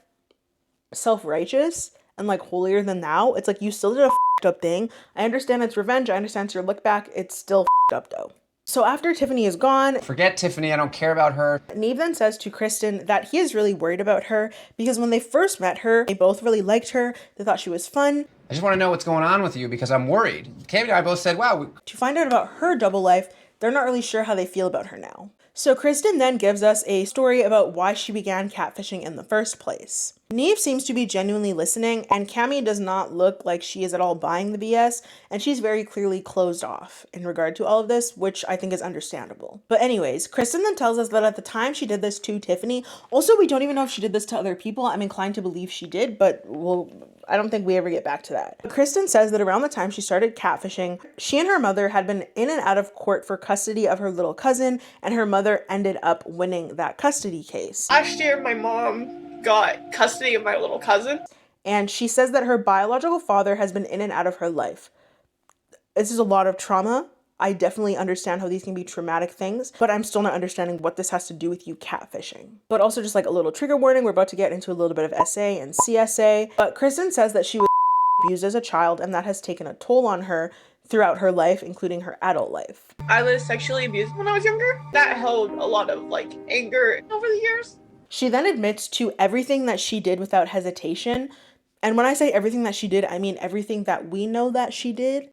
self-righteous and like holier than thou. It's like you still did a f***ed up thing. I understand it's revenge. I understand it's your look back. It's still f***ed up though. So after Tiffany is gone, forget Tiffany. I don't care about her. Neve then says to Kristen that he is really worried about her because when they first met her, they both really liked her. They thought she was fun. I just want to know what's going on with you because I'm worried. Cammie and I both said, wow. To find out about her double life, they're not really sure how they feel about her now. So Kristen then gives us a story about why she began catfishing in the first place. Neve seems to be genuinely listening, and Cami does not look like she is at all buying the BS, and she's very clearly closed off in regard to all of this, which I think is understandable. But anyways, Kristen then tells us that at the time she did this to Tiffany. Also, we don't even know if she did this to other people. I'm inclined to believe she did, but I don't think we ever get back to that. Kristen says that around the time she started catfishing, she and her mother had been in and out of court for custody of her little cousin, and her mother ended up winning that custody case. Last year, my mom got custody of my little cousin. And she says that her biological father has been in and out of her life. This is a lot of trauma. I definitely understand how these can be traumatic things, but I'm still not understanding what this has to do with you catfishing. But also just like a little trigger warning, we're about to get into a little bit of SA and CSA. But Kristen says that she was abused as a child and that has taken a toll on her throughout her life, including her adult life. I was sexually abused when I was younger. That held a lot of anger over the years. She then admits to everything that she did without hesitation. And when I say everything that she did, I mean everything that we know that she did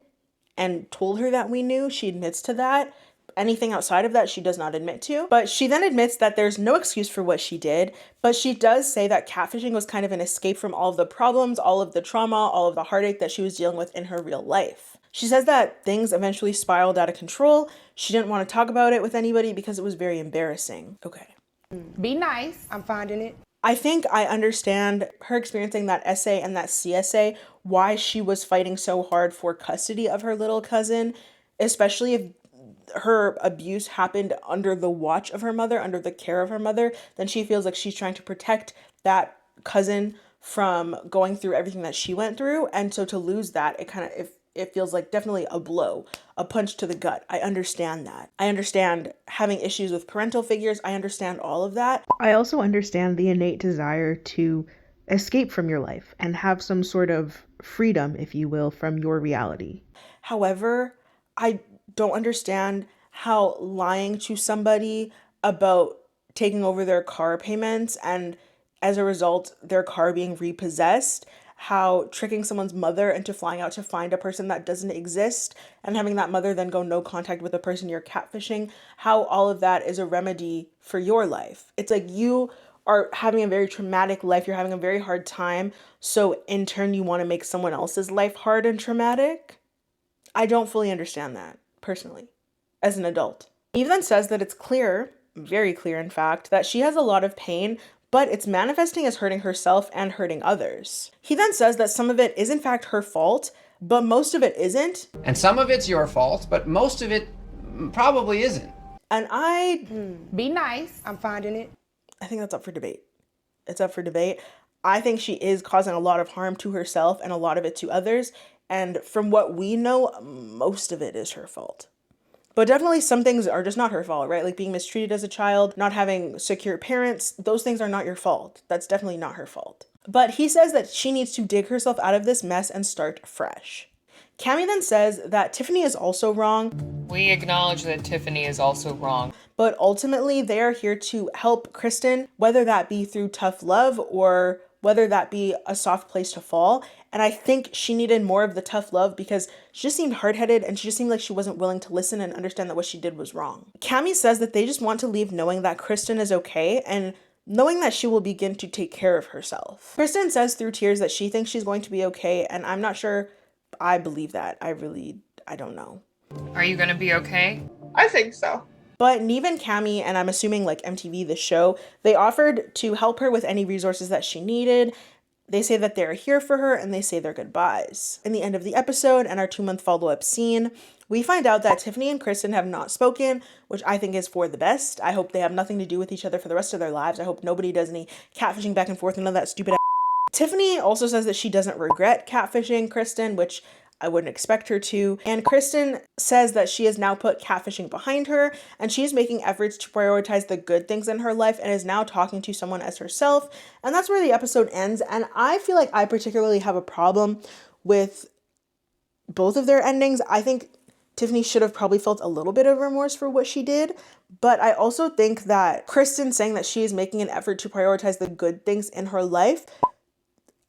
and told her that we knew. She admits to that. Anything outside of that, she does not admit to. But she then admits that there's no excuse for what she did. But she does say that catfishing was kind of an escape from all of the problems, all of the trauma, all of the heartache that she was dealing with in her real life. She says that things eventually spiraled out of control. She didn't want to talk about it with anybody because it was very embarrassing. Okay. Be nice. I'm finding it. I think I understand her experiencing that SA and that CSA, why she was fighting so hard for custody of her little cousin, especially if her abuse happened under the watch of her mother, under the care of her mother, then she feels like she's trying to protect that cousin from going through everything that she went through. And so to lose that, it feels like definitely a blow, a punch to the gut. I understand that. I understand having issues with parental figures. I understand all of that. I also understand the innate desire to escape from your life and have some sort of freedom, if you will, from your reality. However, I don't understand how lying to somebody about taking over their car payments and as a result, their car being repossessed, how tricking someone's mother into flying out to find a person that doesn't exist and having that mother then go no contact with the person you're catfishing, how all of that is a remedy for your life. It's like you are having a very traumatic life, you're having a very hard time, so in turn you want to make someone else's life hard and traumatic. I don't fully understand that, personally, as an adult. Eve then says that it's clear, very clear in fact, that she has a lot of pain, but it's manifesting as hurting herself and hurting others. He then says that some of it is in fact her fault, but most of it isn't. And some of it's your fault, but most of it probably isn't. And Be nice. I'm finding it. I think that's up for debate. It's up for debate. I think she is causing a lot of harm to herself and a lot of it to others. And from what we know, most of it is her fault. But definitely some things are just not her fault, right? Like being mistreated as a child, not having secure parents, those things are not your fault. That's definitely not her fault. But he says that she needs to dig herself out of this mess and start fresh. Cami then says that Tiffany is also wrong. We acknowledge that Tiffany is also wrong. But ultimately, they are here to help Kristen, whether that be through tough love or whether that be a soft place to fall. And I think she needed more of the tough love because she just seemed hard-headed and she just seemed like she wasn't willing to listen and understand that what she did was wrong. Cami says that they just want to leave knowing that Kristen is okay and knowing that she will begin to take care of herself. Kristen says through tears that she thinks she's going to be okay, and I'm not sure I believe that. I don't know. Are you gonna be okay? I think so. But Neve and Cami, and I'm assuming like MTV, the show, they offered to help her with any resources that she needed. They say that they're here for her and they say their goodbyes. In the end of the episode and our 2-month follow-up scene, we find out that Tiffany and Kristen have not spoken, which I think is for the best. I hope they have nothing to do with each other for the rest of their lives. I hope nobody does any catfishing back and forth and none of that stupid ass. Tiffany also says that she doesn't regret catfishing Kristen, which I wouldn't expect her to. And Kristen says that she has now put catfishing behind her and she's making efforts to prioritize the good things in her life and is now talking to someone as herself. And that's where the episode ends. And I feel like I particularly have a problem with both of their endings. I think Tiffany should have probably felt a little bit of remorse for what she did. But I also think that Kristen saying that she is making an effort to prioritize the good things in her life,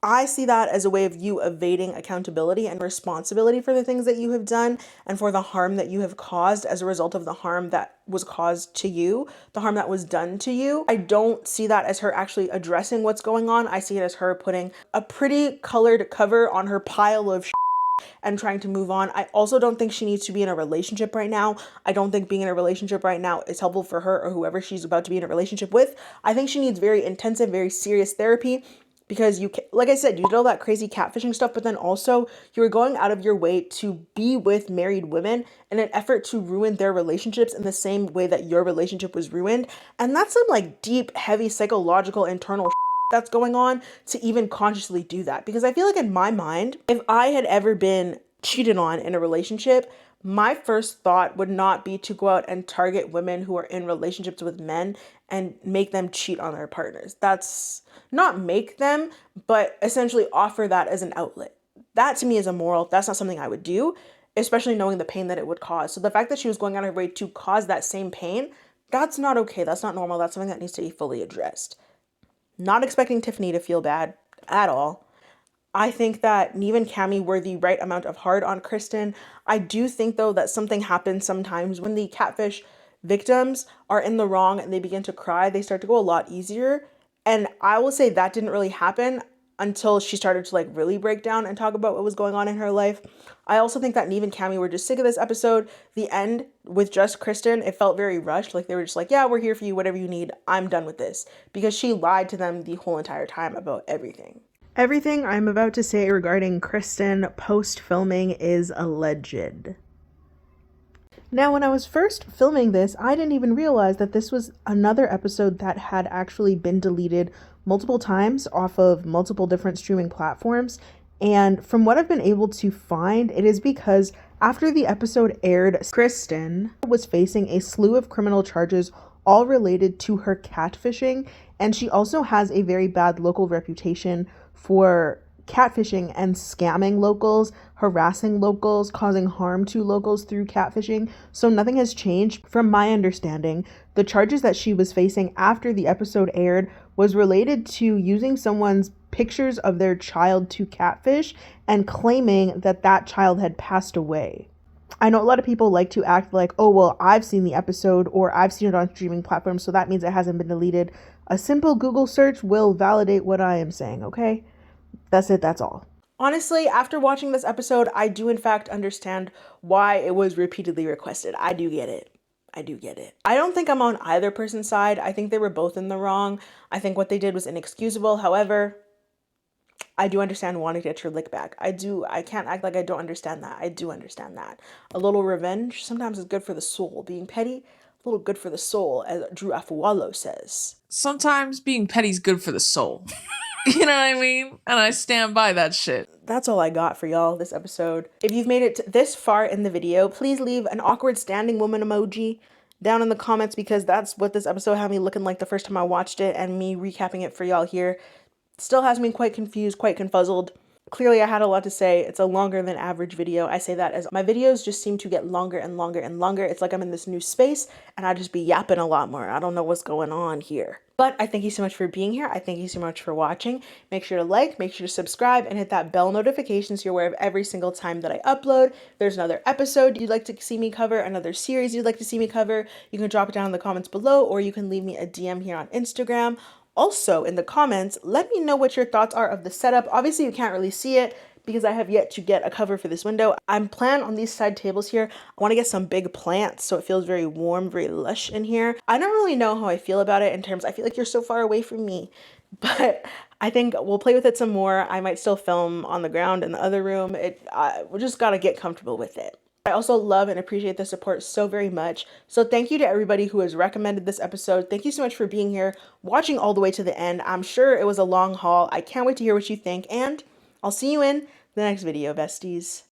I see that as a way of you evading accountability and responsibility for the things that you have done and for the harm that you have caused as a result of the harm that was caused to you, the harm that was done to you. I don't see that as her actually addressing what's going on. I see it as her putting a pretty colored cover on her pile of and trying to move on. I also don't think she needs to be in a relationship right now. I don't think being in a relationship right now is helpful for her or whoever she's about to be in a relationship with. I think she needs very intensive, very serious therapy. Because like I said, you did all that crazy catfishing stuff, but then also you were going out of your way to be with married women in an effort to ruin their relationships in the same way that your relationship was ruined. And that's some like deep, heavy psychological internal that's going on to even consciously do that. Because I feel like in my mind, if I had ever been cheated on in a relationship, my first thought would not be to go out and target women who are in relationships with men and make them cheat on their partners. That's not make them, but essentially offer that as an outlet. That to me is immoral. That's not something I would do, especially knowing the pain that it would cause. So the fact that she was going out of her way to cause that same pain, that's not okay. That's not normal. That's something that needs to be fully addressed. Not expecting Tiffany to feel bad at all. I think that Neve and Cami were the right amount of hard on Kristen. I do think, though, that something happens sometimes when the catfish victims are in the wrong and they begin to cry, they start to go a lot easier. And I will say that didn't really happen until she started to like really break down and talk about what was going on in her life. I also think that Neve and Cami were just sick of this episode. The end with just Kristen, it felt very rushed. Like they were just like, yeah, we're here for you, whatever you need. I'm done with this. Because she lied to them the whole entire time about everything. Everything I'm about to say regarding Kristen post-filming is alleged. Now, when I was first filming this, I didn't even realize that this was another episode that had actually been deleted multiple times off of multiple different streaming platforms. And from what I've been able to find, it is because after the episode aired, Kristen was facing a slew of criminal charges all related to her catfishing. And she also has a very bad local reputation for catfishing and scamming locals, harassing locals, causing harm to locals through catfishing. So nothing has changed. From my understanding, the charges that she was facing after the episode aired was related to using someone's pictures of their child to catfish and claiming that that child had passed away. I know a lot of people like to act like, oh, well, I've seen the episode or I've seen it on streaming platforms, so that means it hasn't been deleted. A simple Google search will validate what I am saying, okay? That's it, that's all. Honestly, after watching this episode, I do in fact understand why it was repeatedly requested. I do get it. I do get it. I don't think I'm on either person's side. I think they were both in the wrong. I think what they did was inexcusable. However, I do understand wanting to get your lick back. I can't act like I don't understand that. I do understand that. A little revenge sometimes is good for the soul. Being petty, a little good for the soul, as Drew Afualo says. Sometimes being petty's good for the soul. You know what I mean? And I stand by that shit. That's all I got for y'all this episode. If you've made it this far in the video, please leave an awkward standing woman emoji down in the comments, because that's what this episode had me looking like the first time I watched it, and me recapping it for y'all here still has me quite confused, quite confuzzled. Clearly I had a lot to say. It's a longer than average video. I say that as my videos just seem to get longer and longer and longer. It's like I'm in this new space and I just be yapping a lot more. I don't know what's going on here. But I thank you so much for being here. I thank you so much for watching. Make sure to like, make sure to subscribe, and hit that bell notification so you're aware of every single time that I upload. If there's another episode you'd like to see me cover, another series you'd like to see me cover, you can drop it down in the comments below, or you can leave me a DM here on Instagram. Also, in the comments, let me know what your thoughts are of the setup. Obviously, you can't really see it because I have yet to get a cover for this window. I'm planning on these side tables here. I want to get some big plants so it feels very warm, very lush in here. I don't really know how I feel about it in terms, I feel like you're so far away from me, but I think we'll play with it some more. I might still film on the ground in the other room. We just got to get comfortable with it. I also love and appreciate the support so very much. So thank you to everybody who has recommended this episode. Thank you so much for being here, watching all the way to the end. I'm sure it was a long haul. I can't wait to hear what you think, and I'll see you in the next video, besties.